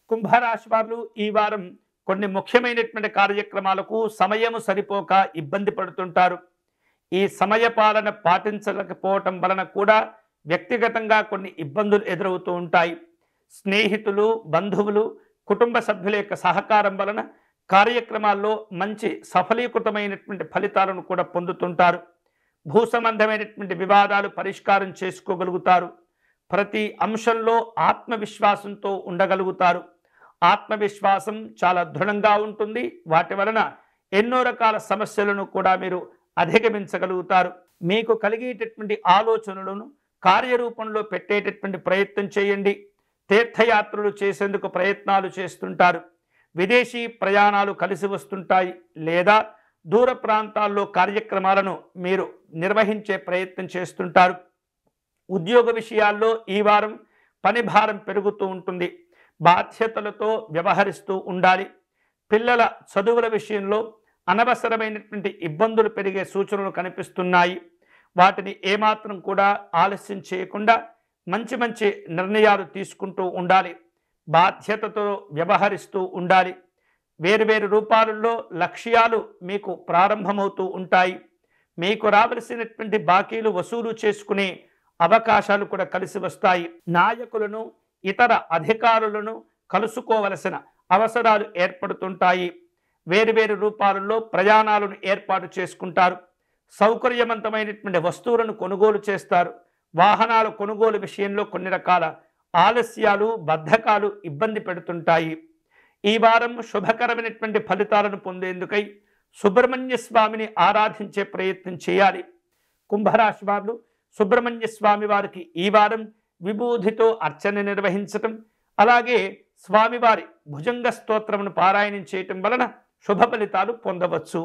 కుంభరాశి వారు ఈ వారం కొన్ని ముఖ్యమైనటువంటి కార్యక్రమాలకు సమయము సరిపోక ఇబ్బంది పడుతుంటారు. ఈ సమయ పాలన పాటించలేకపోవటం వలన కూడా వ్యక్తిగతంగా కొన్ని ఇబ్బందులు ఎదురవుతూ ఉంటాయి. స్నేహితులు, బంధువులు, కుటుంబ సభ్యుల యొక్క సహకారం వలన కార్యక్రమాల్లో మంచి సఫలీకృతమైనటువంటి ఫలితాలను కూడా పొందుతుంటారు. భూ సంబంధమైనటువంటి వివాదాలు పరిష్కారం చేసుకోగలుగుతారు. ప్రతి అంశంలో ఆత్మవిశ్వాసంతో ఉండగలుగుతారు. ఆత్మవిశ్వాసం చాలా దృఢంగా ఉంటుంది. వాటి వలన ఎన్నో రకాల సమస్యలను కూడా మీరు అధిగమించగలుగుతారు. మీకు కలిగేటటువంటి ఆలోచనలను కార్యరూపంలో పెట్టేటటువంటి ప్రయత్నం చేయండి. తీర్థయాత్రలు చేసేందుకు ప్రయత్నాలు చేస్తుంటారు. విదేశీ ప్రయాణాలు కలిసి వస్తుంటాయి. లేదా దూర ప్రాంతాల్లో కార్యక్రమాలను మీరు నిర్వహించే ప్రయత్నం చేస్తుంటారు. ఉద్యోగ విషయాల్లో ఈ వారం పని భారం పెరుగుతూ ఉంటుంది. బాధ్యతలతో వ్యవహరిస్తూ ఉండాలి. పిల్లల చదువుల విషయంలో అనవసరమైనటువంటి ఇబ్బందులు పెరిగే సూచనలు కనిపిస్తున్నాయి. వాటిని ఏమాత్రం కూడా ఆలస్యం చేయకుండా మంచి మంచి నిర్ణయాలు తీసుకుంటూ ఉండాలి. బాధ్యతతో వ్యవహరిస్తూ ఉండాలి. వేరువేరు రూపాలలో లక్ష్యాలు మీకు ప్రారంభమవుతూ ఉంటాయి. మీకు రావలసినటువంటి బాకీలు వసూలు చేసుకునే అవకాశాలు కూడా కలిసి వస్తాయి. నాయకులను, ఇతర అధికారులను కలుసుకోవలసిన అవసరాలు ఏర్పడుతుంటాయి. వేరువేరు రూపాలలో ప్రయాణాలను ఏర్పాటు చేసుకుంటారు. సౌకర్యవంతమైనటువంటి వస్తువులను కొనుగోలు చేస్తారు. వాహనాల కొనుగోలు విషయంలో కొన్ని రకాల ఆలస్యాలు, బద్ధకాలు ఇబ్బంది పెడుతుంటాయి. ఈ వారం శుభకరమైనటువంటి ఫలితాలను పొందేందుకై సుబ్రహ్మణ్య స్వామిని ఆరాధించే ప్రయత్నం చేయాలి. కుంభరాశి వారు సుబ్రహ్మణ్య స్వామి వారికి ఈ వారం విభూతితో అర్చన నిర్వహించటం, అలాగే స్వామివారి భుజంగ స్తోత్రమును పారాయణం చేయటం వలన శుభ ఫలితాలు పొందవచ్చు.